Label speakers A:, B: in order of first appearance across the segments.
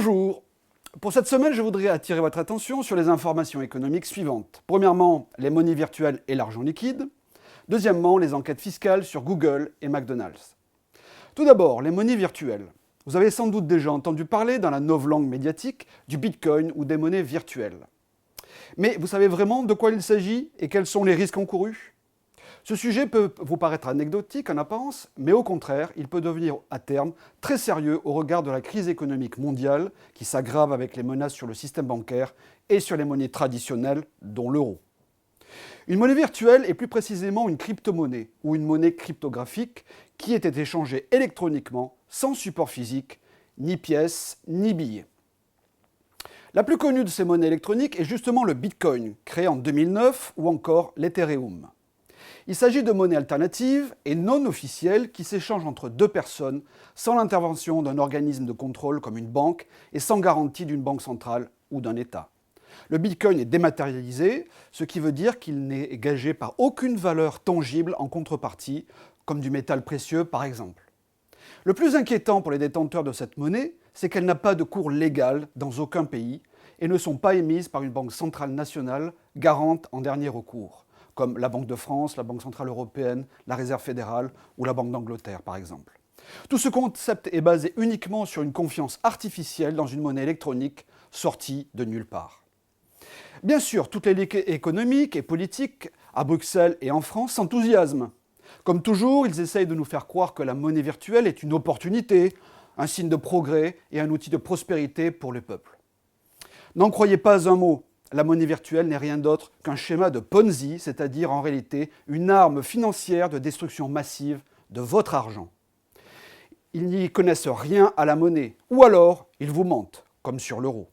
A: Bonjour. Pour cette semaine, je voudrais attirer votre attention sur les informations économiques suivantes. Premièrement, les monnaies virtuelles et l'argent liquide. Deuxièmement, les enquêtes fiscales sur Google et McDonald's. Tout d'abord, les monnaies virtuelles. Vous avez sans doute déjà entendu parler dans la novlangue médiatique du Bitcoin ou des monnaies virtuelles. Mais vous savez vraiment de quoi il s'agit et quels sont les risques encourus ? Ce sujet peut vous paraître anecdotique en apparence, mais au contraire, il peut devenir à terme très sérieux au regard de la crise économique mondiale qui s'aggrave avec les menaces sur le système bancaire et sur les monnaies traditionnelles, dont l'euro. Une monnaie virtuelle est plus précisément une crypto-monnaie ou une monnaie cryptographique qui était échangée électroniquement, sans support physique, ni pièces, ni billets. La plus connue de ces monnaies électroniques est justement le Bitcoin, créé en 2009, ou encore l'Ethereum. Il s'agit de monnaies alternatives et non officielles qui s'échangent entre deux personnes sans l'intervention d'un organisme de contrôle comme une banque et sans garantie d'une banque centrale ou d'un État. Le Bitcoin est dématérialisé, ce qui veut dire qu'il n'est gagé par aucune valeur tangible en contrepartie, comme du métal précieux par exemple. Le plus inquiétant pour les détenteurs de cette monnaie, c'est qu'elle n'a pas de cours légal dans aucun pays et ne sont pas émises par une banque centrale nationale garante en dernier recours, comme la Banque de France, la Banque centrale européenne, la Réserve fédérale ou la Banque d'Angleterre par exemple. Tout ce concept est basé uniquement sur une confiance artificielle dans une monnaie électronique sortie de nulle part. Bien sûr, toute l'élite économique et politique à Bruxelles et en France s'enthousiasment. Comme toujours, ils essayent de nous faire croire que la monnaie virtuelle est une opportunité, un signe de progrès et un outil de prospérité pour le peuple. N'en croyez pas un mot, la monnaie virtuelle n'est rien d'autre qu'un schéma de Ponzi, c'est-à-dire en réalité une arme financière de destruction massive de votre argent. Ils n'y connaissent rien à la monnaie, ou alors ils vous mentent, comme sur l'euro.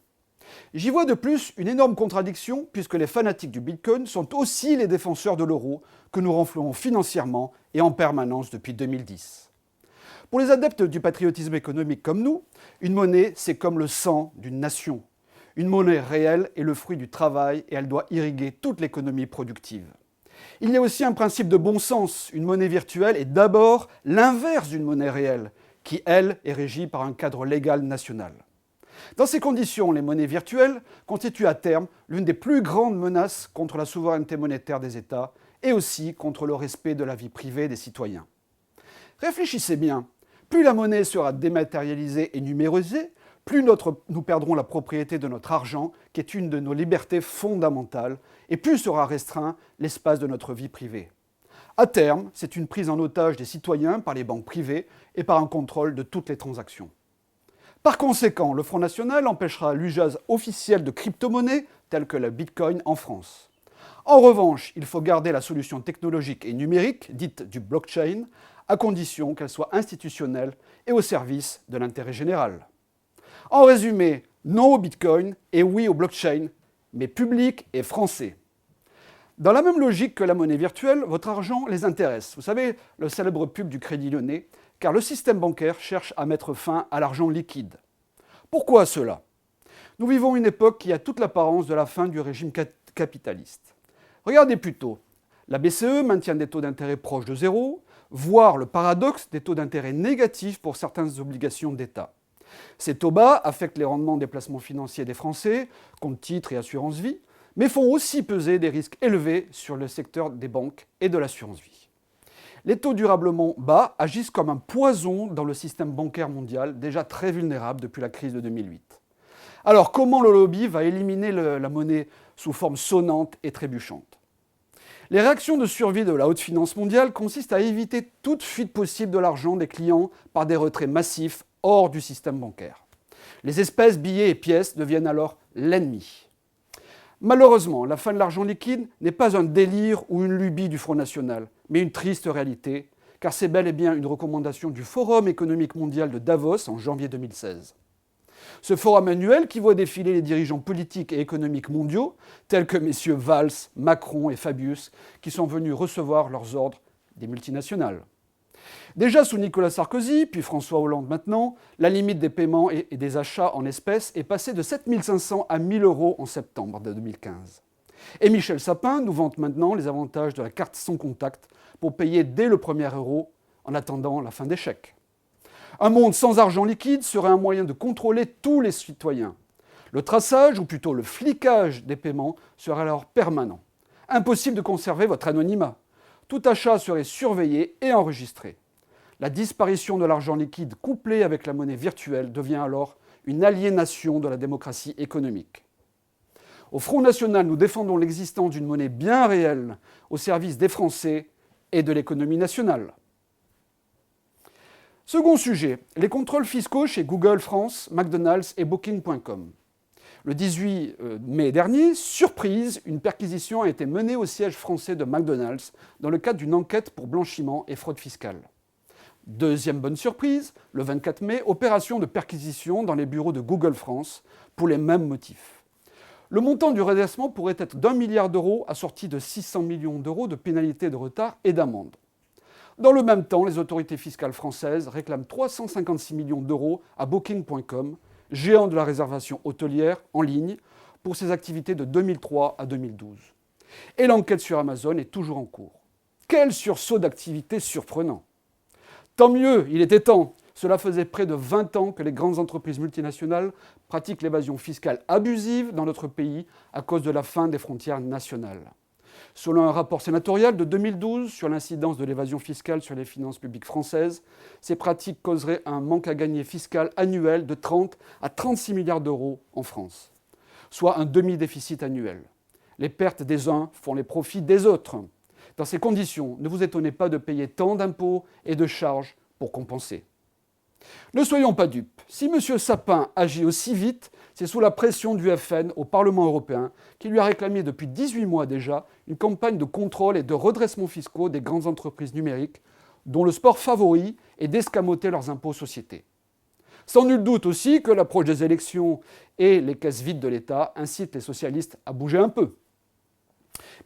A: J'y vois de plus une énorme contradiction puisque les fanatiques du Bitcoin sont aussi les défenseurs de l'euro que nous renflouons financièrement et en permanence depuis 2010. Pour les adeptes du patriotisme économique comme nous, une monnaie c'est comme le sang d'une nation. Une monnaie réelle est le fruit du travail et elle doit irriguer toute l'économie productive. Il y a aussi un principe de bon sens. Une monnaie virtuelle est d'abord l'inverse d'une monnaie réelle, qui, elle, est régie par un cadre légal national. Dans ces conditions, les monnaies virtuelles constituent à terme l'une des plus grandes menaces contre la souveraineté monétaire des États et aussi contre le respect de la vie privée des citoyens. Réfléchissez bien, plus la monnaie sera dématérialisée et numérisée, plus nous perdrons la propriété de notre argent, qui est une de nos libertés fondamentales, et plus sera restreint l'espace de notre vie privée. À terme, c'est une prise en otage des citoyens par les banques privées et par un contrôle de toutes les transactions. Par conséquent, le Front National empêchera l'usage officiel de crypto-monnaies telles que le Bitcoin en France. En revanche, il faut garder la solution technologique et numérique, dite du blockchain, à condition qu'elle soit institutionnelle et au service de l'intérêt général. En résumé, non au Bitcoin et oui au blockchain, mais public et français. Dans la même logique que la monnaie virtuelle, votre argent les intéresse. Vous savez, le célèbre pub du Crédit Lyonnais, car le système bancaire cherche à mettre fin à l'argent liquide. Pourquoi cela ? Nous vivons une époque qui a toute l'apparence de la fin du régime capitaliste. Regardez plutôt, la BCE maintient des taux d'intérêt proches de zéro, voire le paradoxe des taux d'intérêt négatifs pour certaines obligations d'État. Ces taux bas affectent les rendements des placements financiers des Français, comptes titres et assurance vie, mais font aussi peser des risques élevés sur le secteur des banques et de l'assurance vie. Les taux durablement bas agissent comme un poison dans le système bancaire mondial, déjà très vulnérable depuis la crise de 2008. Alors, comment le lobby va éliminer la monnaie sous forme sonnante et trébuchante ? Les réactions de survie de la haute finance mondiale consistent à éviter toute fuite possible de l'argent des clients par des retraits massifs hors du système bancaire. Les espèces, billets et pièces deviennent alors l'ennemi. Malheureusement, la fin de l'argent liquide n'est pas un délire ou une lubie du Front National, mais une triste réalité, car c'est bel et bien une recommandation du Forum économique mondial de Davos en janvier 2016. Ce forum annuel qui voit défiler les dirigeants politiques et économiques mondiaux, tels que messieurs Valls, Macron et Fabius, qui sont venus recevoir leurs ordres des multinationales. Déjà sous Nicolas Sarkozy, puis François Hollande maintenant, la limite des paiements et des achats en espèces est passée de 7 500 à 1 000 € en septembre de 2015. Et Michel Sapin nous vante maintenant les avantages de la carte sans contact pour payer dès le premier euro en attendant la fin des chèques. Un monde sans argent liquide serait un moyen de contrôler tous les citoyens. Le traçage, ou plutôt le flicage des paiements, serait alors permanent. Impossible de conserver votre anonymat. Tout achat serait surveillé et enregistré. La disparition de l'argent liquide couplée avec la monnaie virtuelle devient alors une aliénation de la démocratie économique. Au Front National, nous défendons l'existence d'une monnaie bien réelle au service des Français et de l'économie nationale. Second sujet, les contrôles fiscaux chez Google France, McDonald's et Booking.com. Le 18 mai dernier, surprise, une perquisition a été menée au siège français de McDonald's dans le cadre d'une enquête pour blanchiment et fraude fiscale. Deuxième bonne surprise, le 24 mai, opération de perquisition dans les bureaux de Google France pour les mêmes motifs. Le montant du redressement pourrait être d'1 milliard d'euros assorti de 600 millions d'euros de pénalités de retard et d'amendes. Dans le même temps, les autorités fiscales françaises réclament 356 millions d'euros à Booking.com, géant de la réservation hôtelière en ligne, pour ses activités de 2003 à 2012. Et l'enquête sur Amazon est toujours en cours. Quel sursaut d'activité surprenant! Tant mieux, il était temps. Cela faisait près de 20 ans que les grandes entreprises multinationales pratiquent l'évasion fiscale abusive dans notre pays à cause de la fin des frontières nationales. Selon un rapport sénatorial de 2012 sur l'incidence de l'évasion fiscale sur les finances publiques françaises, ces pratiques causeraient un manque à gagner fiscal annuel de 30 à 36 milliards d'euros en France, soit un demi-déficit annuel. Les pertes des uns font les profits des autres. Dans ces conditions, ne vous étonnez pas de payer tant d'impôts et de charges pour compenser. Ne soyons pas dupes. Si M. Sapin agit aussi vite, c'est sous la pression du FN au Parlement européen qui lui a réclamé depuis 18 mois déjà une campagne de contrôle et de redressement fiscaux des grandes entreprises numériques dont le sport favori est d'escamoter leurs impôts sociétés. Sans nul doute aussi que l'approche des élections et les caisses vides de l'État incitent les socialistes à bouger un peu.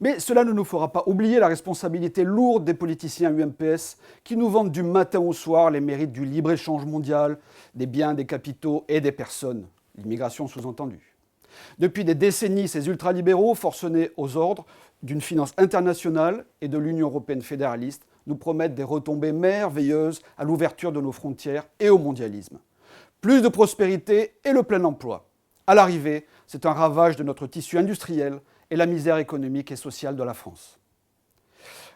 A: Mais cela ne nous fera pas oublier la responsabilité lourde des politiciens UMPS qui nous vantent du matin au soir les mérites du libre-échange mondial, des biens, des capitaux et des personnes, l'immigration sous-entendue. Depuis des décennies, ces ultralibéraux, forcenés aux ordres d'une finance internationale et de l'Union européenne fédéraliste, nous promettent des retombées merveilleuses à l'ouverture de nos frontières et au mondialisme. Plus de prospérité et le plein emploi. À l'arrivée, c'est un ravage de notre tissu industriel et la misère économique et sociale de la France.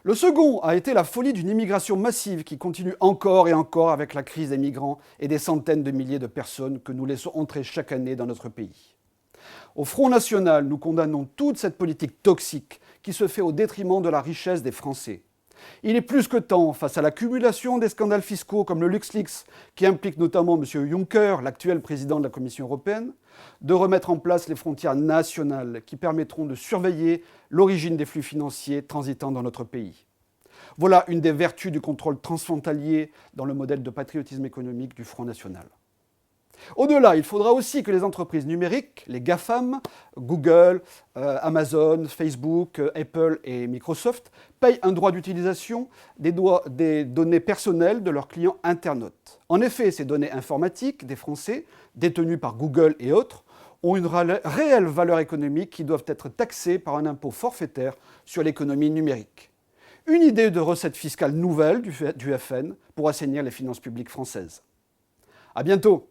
A: Le second a été la folie d'une immigration massive qui continue encore et encore avec la crise des migrants et des centaines de milliers de personnes que nous laissons entrer chaque année dans notre pays. Au Front National, nous condamnons toute cette politique toxique qui se fait au détriment de la richesse des Français. Il est plus que temps, face à l'accumulation des scandales fiscaux comme le LuxLeaks, qui implique notamment M. Juncker, l'actuel président de la Commission européenne, de remettre en place les frontières nationales qui permettront de surveiller l'origine des flux financiers transitant dans notre pays. Voilà une des vertus du contrôle transfrontalier dans le modèle de patriotisme économique du Front National. Au-delà, il faudra aussi que les entreprises numériques, les GAFAM, Google, Amazon, Facebook, Apple et Microsoft, payent un droit d'utilisation des données personnelles de leurs clients internautes. En effet, ces données informatiques des Français, détenues par Google et autres, ont une réelle valeur économique qui doivent être taxées par un impôt forfaitaire sur l'économie numérique. Une idée de recette fiscale nouvelle du FN pour assainir les finances publiques françaises. À bientôt.